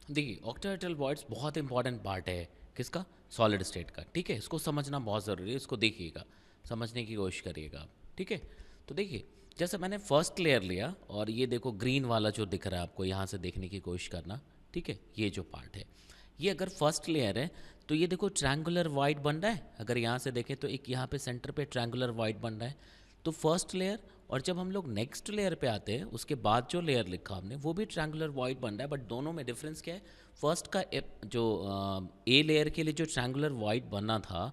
देखिए octahedral voids बहुत important part है किसका, सॉलिड स्टेट का, ठीक है। इसको समझना बहुत ज़रूरी है, इसको देखिएगा, समझने की कोशिश करिएगा आप, ठीक है। तो देखिए जैसे मैंने फर्स्ट लेयर लिया और ये देखो ग्रीन वाला जो दिख रहा है आपको, यहाँ से देखने की कोशिश करना, ठीक है। ये जो पार्ट है, ये अगर फर्स्ट लेयर है तो ये देखो ट्रायंगुलर वाइड बन रहा है। अगर यहाँ से देखें तो एक यहाँ पे सेंटर पे ट्रायंगुलर वाइड बन रहा है, तो फर्स्ट लेयर। और जब हम लोग नेक्स्ट लेयर पे आते हैं उसके बाद जो लेयर लिखा हमने वो भी ट्रायंगुलर वाइड बन रहा है, बट दोनों में डिफरेंस क्या है। फर्स्ट का जो ए लेयर के लिए जो ट्रायंगुलर वाइड बना था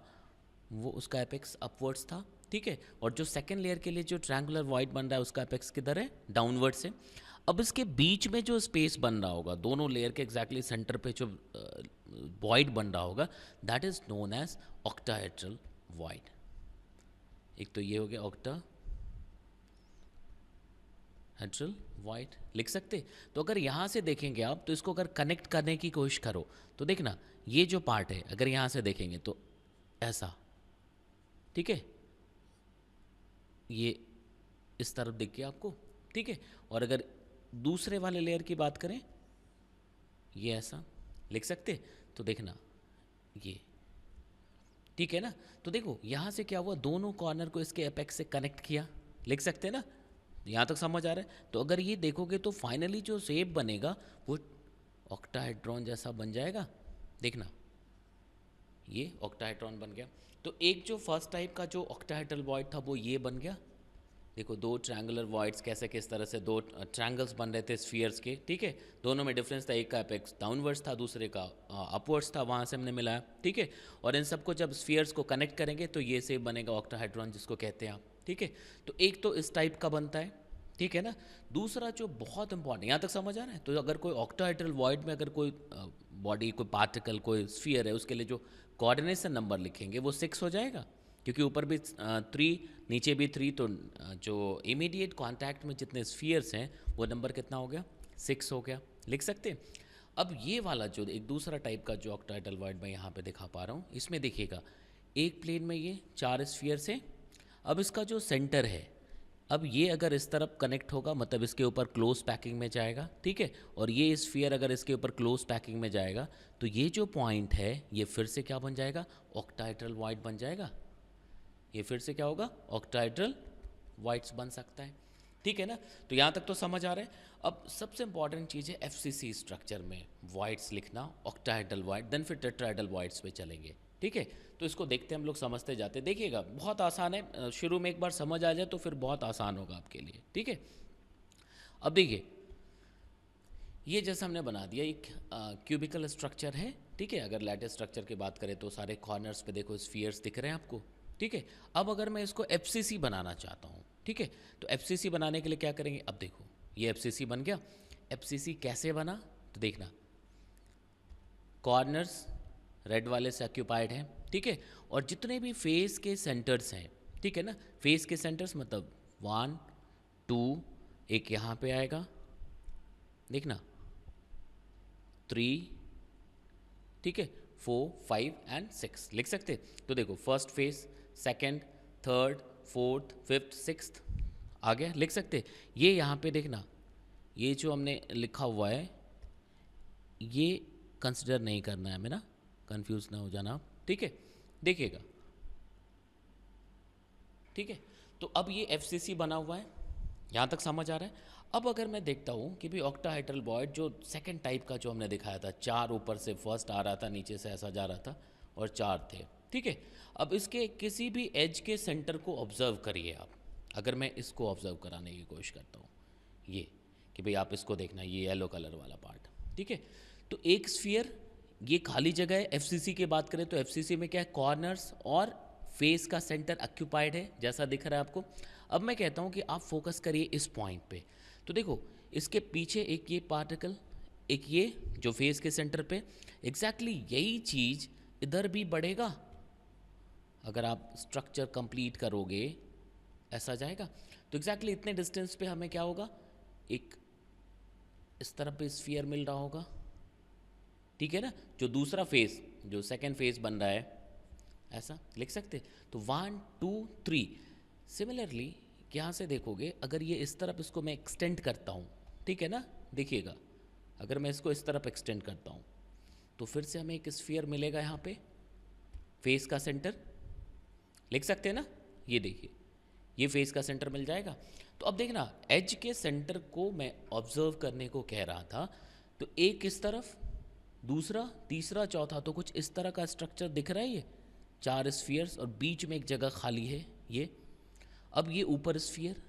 वो उसका एपेक्स अपवर्ड्स था, ठीक है। और जो सेकेंड लेयर के लिए जो ट्रायंगुलर वाइड बन रहा है उसका एपेक्स किधर है, डाउनवर्ड से। अब इसके बीच में जो स्पेस बन रहा होगा दोनों लेयर के एग्जैक्टली सेंटर पे जो वॉइड बन रहा होगा, that is known as octahedral void. एक तो ये हो गया ऑक्टाहेड्रल वॉइड, लिख सकते। तो अगर यहाँ से देखेंगे आप तो इसको अगर कनेक्ट करने की कोशिश करो तो देखना ये जो पार्ट है अगर यहाँ से देखेंगे तो ऐसा, ठीक है, ये इस तरफ दिख गया आपको, ठीक है। और अगर दूसरे वाले लेयर की बात करें ये ऐसा लिख सकते। तो देखना ये, ठीक है ना। तो देखो यहाँ से क्या हुआ, दोनों कॉर्नर को इसके एपेक्स से कनेक्ट किया, लिख सकते हैं ना। यहाँ तक समझ आ रहा है। तो अगर ये देखोगे तो फाइनली जो शेप बनेगा वो ऑक्टाहेड्रॉन जैसा बन जाएगा। देखना ये ऑक्टाहेड्रॉन बन गया। तो एक जो फर्स्ट टाइप का जो ऑक्टाहेड्रल वॉइड था वो ये बन गया। देखो दो ट्रायंगुलर वॉइड्स कैसे किस तरह से दो ट्रायंगल्स बन रहे थे स्फीयर्स के, ठीक है। दोनों में डिफरेंस था, एक का एपेक्स डाउनवर्ड्स था दूसरे का अपवर्ड्स था, वहाँ से हमने मिलाया, ठीक है। और इन सबको जब स्फीयर्स को कनेक्ट करेंगे तो ये से बनेगा ऑक्टाहेड्रॉन जिसको कहते हैं आप, ठीक है। तो एक तो इस टाइप का बनता है, ठीक है ना। दूसरा जो बहुत इंपॉर्टेंट, यहाँ तक समझ आ रहा है। तो अगर कोई ऑक्टाहेड्रल वॉइड में अगर कोई बॉडी कोई पार्टिकल कोई स्फीयर है उसके लिए जो कोऑर्डिनेशन नंबर लिखेंगे वो 6 हो जाएगा, क्योंकि ऊपर भी 3 नीचे भी 3। तो जो इमीडिएट कांटेक्ट में जितने स्फीयर्स हैं वो नंबर कितना हो गया, 6 हो गया, लिख सकते हैं। अब ये वाला जो एक दूसरा टाइप का जो ऑक्टाहेड्रल वॉइड मैं यहाँ पे दिखा पा रहा हूँ, इसमें देखिएगा एक प्लेन में ये 4 स्फीयर्स हैं। अब इसका जो सेंटर है, अब ये अगर इस तरफ कनेक्ट होगा मतलब इसके ऊपर क्लोज पैकिंग में जाएगा, ठीक है। और ये स्फीयर अगर इसके ऊपर क्लोज पैकिंग में जाएगा तो ये जो पॉइंट है ये फिर से क्या बन जाएगा, ऑक्टाहेड्रल वॉइड बन जाएगा। ये फिर से क्या होगा, ऑक्टाहेड्रल वॉइड्स बन सकता है, ठीक है ना। तो यहाँ तक तो समझ आ रहा है। अब सबसे इंपॉर्टेंट चीज़ है एफसीसी स्ट्रक्चर में वॉइड्स लिखना, ऑक्टाहेड्रल वॉइड, देन फिर टेट्राहेड्रल वॉइड्स पे चलेंगे, ठीक है। तो इसको देखते हम लोग समझते जाते, देखिएगा बहुत आसान है, शुरू में एक बार समझ आ जाए तो फिर बहुत आसान होगा आपके लिए, ठीक है। अब देखिए ये जैसा हमने बना दिया एक क्यूबिकल स्ट्रक्चर है, ठीक है। अगर लैटिस स्ट्रक्चर की बात करें तो सारे कॉर्नर्स पे देखो स्फीयर्स दिख रहे हैं आपको, ठीक है। अब अगर मैं इसको एफसीसी बनाना चाहता हूँ, ठीक है, तो एफसीसी बनाने के लिए क्या करेंगे। अब देखो ये एफसीसी बन गया। एफसीसी कैसे बना, तो देखना कॉर्नर्स रेड वाले से ऑक्यूपाइड हैं, ठीक है। और जितने भी फेस के सेंटर्स हैं, ठीक है ना, फेस के सेंटर्स मतलब 1 2, एक यहाँ पे आएगा, देखना 3, ठीक है, 4 5 एंड 6 लिख सकते। तो देखो first face, second, third, fourth, fifth, sixth, आ गया, लिख सकते। ये यहाँ पे देखना ये जो हमने लिखा हुआ है ये कंसिडर नहीं करना है हमें ना, कंफ्यूज ना हो जाना आप, ठीक है। देखिएगा, ठीक है। तो अब ये एफसीसी बना हुआ है, यहाँ तक समझ आ रहा है। अब अगर मैं देखता हूँ कि भी ऑक्टाहेड्रल वॉइड जो सेकंड टाइप का जो हमने दिखाया था, 4 ऊपर से फर्स्ट आ रहा था नीचे से ऐसा जा रहा था और 4 थे, ठीक है। अब इसके किसी भी एज के सेंटर को ऑब्जर्व करिए आप। अगर मैं इसको ऑब्जर्व कराने की कोशिश करता हूँ ये, कि भाई आप इसको देखना ये येलो कलर वाला पार्ट, ठीक है। तो एक स्फीयर ये खाली जगह है। एफसीसी की बात करें तो एफसीसी में क्या है, कॉर्नर्स और फेस का सेंटर ऑक्यूपाइड है जैसा दिख रहा है आपको। अब मैं कहता हूँ कि आप फोकस करिए इस पॉइंट पे। तो देखो इसके पीछे एक ये पार्टिकल, एक ये जो फेस के सेंटर पे, एग्जैक्टली यही चीज़ इधर भी बढ़ेगा। अगर आप स्ट्रक्चर कंप्लीट करोगे ऐसा जाएगा। तो एग्जैक्टली इतने डिस्टेंस पे हमें क्या होगा, एक इस तरफ पे स्फीयर मिल रहा होगा, ठीक है ना। जो दूसरा फेस जो सेकेंड फेस बन रहा है ऐसा लिख सकते। तो 1 2 3 सिमिलरली यहाँ से देखोगे अगर ये इस तरफ इसको मैं एक्सटेंड करता हूँ, ठीक है ना, देखिएगा अगर मैं इसको इस तरफ एक्सटेंड करता हूँ तो फिर से हमें एक स्फीयर मिलेगा यहाँ पे, फेस का सेंटर लिख सकते हैं ना, ये देखिए ये फेस का सेंटर मिल जाएगा। तो अब देखना एज के सेंटर को मैं ऑब्जर्व करने को कह रहा था, तो एक इस तरफ, दूसरा, तीसरा, चौथा, तो कुछ इस तरह का स्ट्रक्चर दिख रहा है, ये 4 स्फीयर्स और बीच में एक जगह खाली है ये। अब ये ऊपर स्फीयर,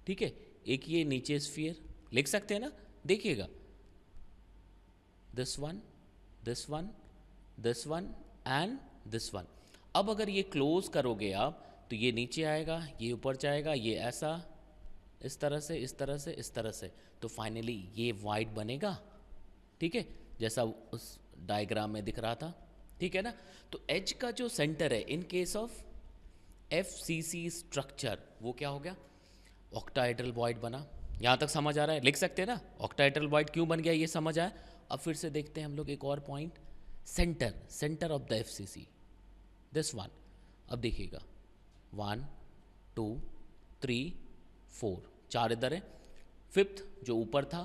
ठीक है, एक ये नीचे स्फीयर लिख सकते हैं ना, देखिएगा this one, this one, this one and this one. अब अगर ये क्लोज करोगे आप तो ये नीचे आएगा, ये ऊपर जाएगा, ये ऐसा, इस तरह से, इस तरह से, इस तरह से, तो फाइनली ये वाइड बनेगा, ठीक है, जैसा उस डायग्राम में दिख रहा था, ठीक है ना। तो एज का जो सेंटर है इन केस ऑफ FCC स्ट्रक्चर वो क्या हो गया, ऑक्टाहेड्रल वॉइड बना। यहाँ तक समझ आ रहा है, लिख सकते हैं ना, ऑक्टाहेड्रल वॉइड क्यों बन गया ये समझ आया। अब फिर से देखते हैं हम लोग एक और point, centre, centre of the FCC this one. अब देखिएगा 1 2 3 4, 4 इधर है, 5th जो ऊपर था,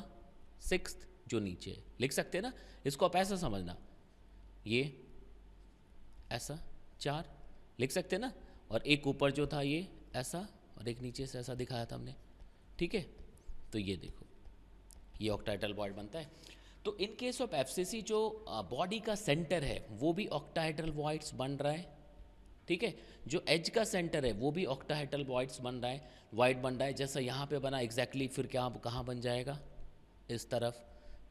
6th जो नीचे है, लिख सकते हैं ना। इसको आप ऐसा समझना, ये ऐसा 4 लिख सकते हैं ना, और एक ऊपर जो था ये ऐसा और एक नीचे से ऐसा दिखाया था हमने, ठीक है। तो ये देखो ये ऑक्टाहेड्रल वॉइड बनता है। तो इन केस ऑफ FCC जो बॉडी का सेंटर है वो भी ऑक्टाहेड्रल वॉइड्स बन रहा है, ठीक है। जो एज का सेंटर है वो भी ऑक्टाहेड्रल वॉइड्स बन रहा है, वाइड बन रहा है, जैसा यहाँ पे बना एग्जैक्टली। फिर क्या कहाँ बन जाएगा, इस तरफ,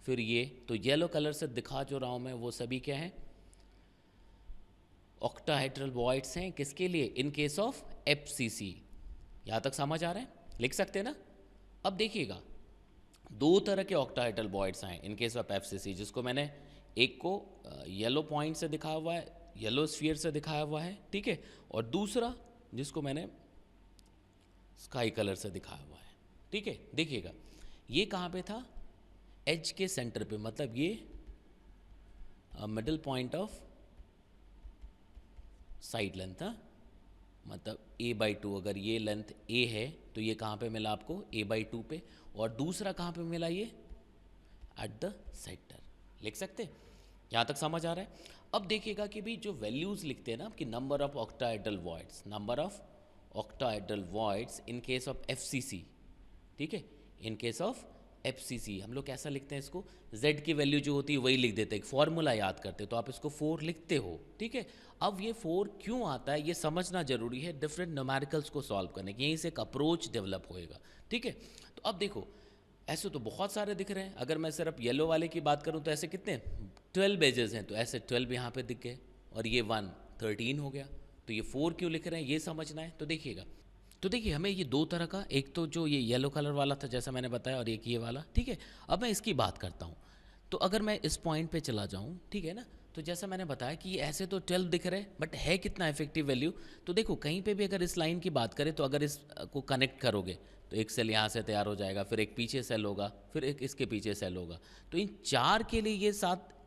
फिर ये। तो येलो कलर से दिखा जो रहा हूँ मैं वो सभी क्या है, ऑक्टाहेड्रल वॉइड्स हैं, किसके लिए, इन केस ऑफ FCC। यहाँ तक समझ आ रहा है, लिख सकते हैं ना। अब देखिएगा 2 तरह के ऑक्टाहेड्रल वॉइड्स हैं इन केस ऑफ FCC, जिसको मैंने एक को येलो पॉइंट से दिखाया हुआ है, येलो स्फीयर से दिखाया हुआ है, ठीक है, और दूसरा जिसको मैंने स्काई कलर से दिखाया हुआ है, ठीक है। देखिएगा ये कहाँ पे था, एज के सेंटर पे, मतलब ये middle point of side length था, मतलब a/2। अगर ये लेंथ a है तो ये कहाँ पे मिला आपको, a/2 पे, और दूसरा कहाँ पे मिला, ये एट द सेंटर, लिख सकते। यहाँ तक समझ आ रहा है। अब देखिएगा कि भी जो वैल्यूज़ लिखते हैं ना कि number of octahedral voids, number of octahedral voids in case of FCC, ठीक है, इन केस ऑफ FCC हम लोग कैसा लिखते हैं इसको, Z की वैल्यू जो होती है वही लिख देते हैं, एक फॉर्मूला याद करते हैं, तो आप इसको 4 लिखते हो, ठीक है। अब ये 4 क्यों आता है ये समझना जरूरी है, डिफरेंट न्यूमेरिकल्स को सॉल्व करने की, यहीं से एक अप्रोच डेवलप होएगा, ठीक है। तो अब देखो ऐसे तो बहुत सारे दिख रहे हैं, अगर मैं सिर्फ येलो वाले की बात करूं तो ऐसे कितने 12 एजेस हैं, तो ऐसे 12 यहाँ पे दिख गए, और ये 1 13 हो गया। तो ये 4 क्यों लिख रहे हैं ये समझना है। तो देखिएगा, तो देखिए हमें ये 2 तरह का, एक तो जो ये येलो कलर वाला था जैसा मैंने बताया, और एक ये वाला, ठीक है। अब मैं इसकी बात करता हूँ, तो अगर मैं इस पॉइंट पे चला जाऊँ, ठीक है ना, तो जैसा मैंने बताया कि ये ऐसे तो 12 दिख रहे हैं, बट है कितना इफेक्टिव वैल्यू। तो देखो कहीं पे भी अगर इस लाइन की बात करें, तो अगर इसको कनेक्ट करोगे तो एक सेल यहाँ से तैयार हो जाएगा, फिर एक पीछे सेल होगा, फिर एक इसके पीछे सेल होगा। तो इन 4 के लिए ये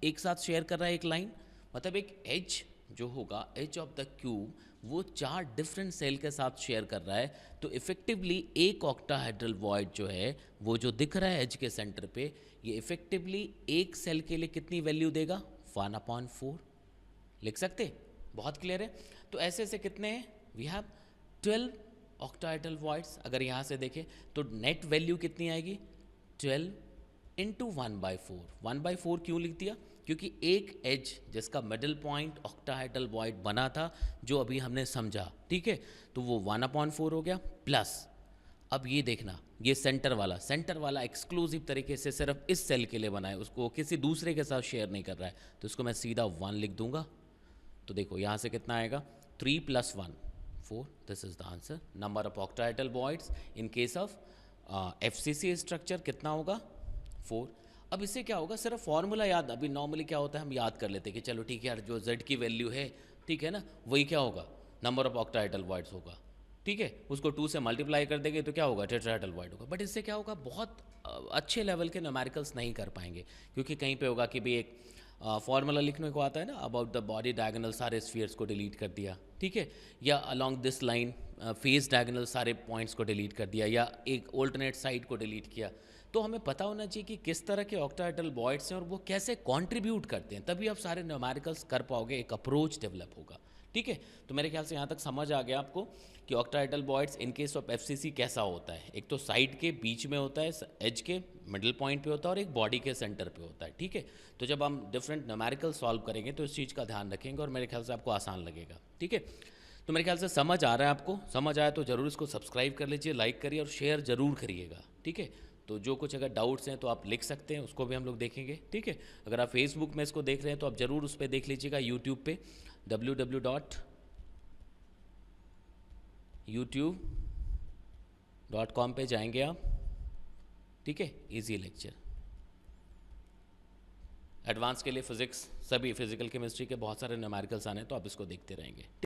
एक साथ शेयर कर रहा है एक लाइन, मतलब एक एज जो होगा, एज ऑफ द क्यूब, वो 4 डिफरेंट सेल के साथ शेयर कर रहा है। तो इफेक्टिवली एक ऑक्टाहेड्रल वॉइड जो है वो जो दिख रहा है एज के सेंटर पे, ये इफेक्टिवली एक सेल के लिए कितनी वैल्यू देगा, 1/4 लिख सकते। बहुत क्लियर है। तो ऐसे ऐसे कितने हैं, वी हैव 12 ऑक्टाहेड्रल वॉइड्स। अगर यहाँ से देखें तो नेट वैल्यू कितनी आएगी, 12 इंटू 1/4। 1/4 क्यों लिख दिया, क्योंकि एक एज जिसका मिडिल पॉइंट ऑक्टाहेड्रल वॉइड बना था जो अभी हमने समझा, ठीक है, तो वो 1/4 हो गया। प्लस अब ये देखना, ये सेंटर वाला एक्सक्लूसिव तरीके से सिर्फ इस सेल के लिए बना है, उसको किसी दूसरे के साथ शेयर नहीं कर रहा है, तो इसको मैं सीधा 1 लिख दूंगा। तो देखो यहाँ से कितना आएगा, 3 + 1 4, this is the answer. Number of octahedral voids in case of FCC structure कितना होगा, 4। अब इससे क्या होगा, सिर्फ फॉर्मूला याद, अभी नॉर्मली क्या होता है हम याद कर लेते हैं कि चलो ठीक है यार, जो Z की वैल्यू है, ठीक है ना, वही क्या होगा, नंबर ऑफ ऑक्टाहेड्रल वॉइड्स होगा, ठीक है। उसको 2 से मल्टीप्लाई कर देंगे तो क्या होगा, टेट्राहेड्रल वॉइड होगा। बट इससे क्या होगा, बहुत अच्छे लेवल के न्यूमेरिकल्स नहीं कर पाएंगे, क्योंकि कहीं पे होगा कि भी एक फॉर्मूला लिखने को आता है ना, अबाउट द बॉडी डायगोनल सारे स्फीयर्स को डिलीट कर दिया, ठीक है, या along this line face diagonal सारे पॉइंट्स को डिलीट कर दिया, या एक ऑल्टरनेट साइड को डिलीट किया। तो हमें पता होना चाहिए कि किस तरह के ऑक्टाहेड्रल बॉइड्स हैं और वो कैसे कंट्रीब्यूट करते हैं, तभी आप सारे न्यूमेरिकल्स कर पाओगे, एक अप्रोच डेवलप होगा। ठीक है, तो मेरे ख्याल से यहाँ तक समझ आ गया आपको कि octahedral voids in case of FCC कैसा होता है। एक तो साइड के बीच में होता है, एज के मिडिल पॉइंट पे होता है, और एक बॉडी के सेंटर पे होता है। ठीक है, तो जब हम डिफरेंट न्यूमेरिकल सॉल्व करेंगे तो इस चीज़ का ध्यान रखेंगे और मेरे ख्याल से आपको आसान लगेगा। ठीक है, तो मेरे ख्याल से समझ आ रहा है आपको। समझ आया तो ज़रूर इसको सब्सक्राइब कर लीजिए, लाइक करिए और शेयर ज़रूर करिएगा। ठीक है, तो जो कुछ अगर डाउट्स हैं तो आप लिख सकते हैं, उसको भी हम लोग देखेंगे। ठीक है, अगर आप फेसबुक में इसको देख रहे हैं तो आप ज़रूर उस पर देख लीजिएगा, यूट्यूब पे www.youtube.com पे जाएंगे आप। ठीक है, इजी लेक्चर। एडवांस के लिए फिजिक्स, सभी फिजिकल केमिस्ट्री के बहुत सारे न्यूमेरिकल्स आने हैं, तो आप इसको देखते रहेंगे।